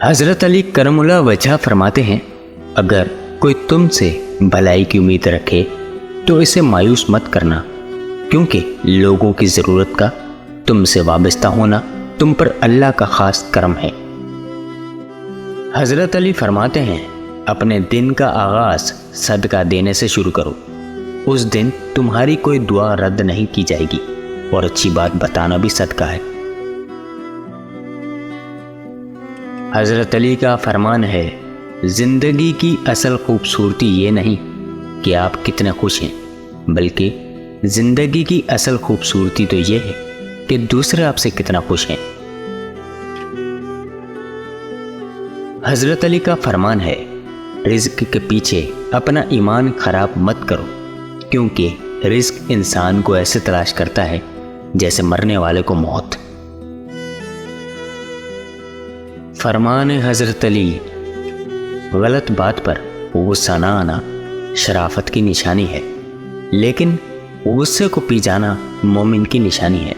حضرت علی کرم اللہ وجہ فرماتے ہیں، اگر کوئی تم سے بھلائی کی امید رکھے تو اسے مایوس مت کرنا، کیونکہ لوگوں کی ضرورت کا تم سے وابستہ ہونا تم پر اللہ کا خاص کرم ہے۔ حضرت علی فرماتے ہیں، اپنے دن کا آغاز صدقہ دینے سے شروع کرو، اس دن تمہاری کوئی دعا رد نہیں کی جائے گی، اور اچھی بات بتانا بھی صدقہ ہے۔ حضرت علی کا فرمان ہے، زندگی کی اصل خوبصورتی یہ نہیں کہ آپ کتنے خوش ہیں، بلکہ زندگی کی اصل خوبصورتی تو یہ ہے کہ دوسرے آپ سے کتنا خوش ہیں۔ حضرت علی کا فرمان ہے، رزق کے پیچھے اپنا ایمان خراب مت کرو، کیونکہ رزق انسان کو ایسے تلاش کرتا ہے جیسے مرنے والے کو موت۔ فرمان حضرت علی، غلط بات پر غصہ نہ آنا شرافت کی نشانی ہے، لیکن غصے کو پی جانا مومن کی نشانی ہے۔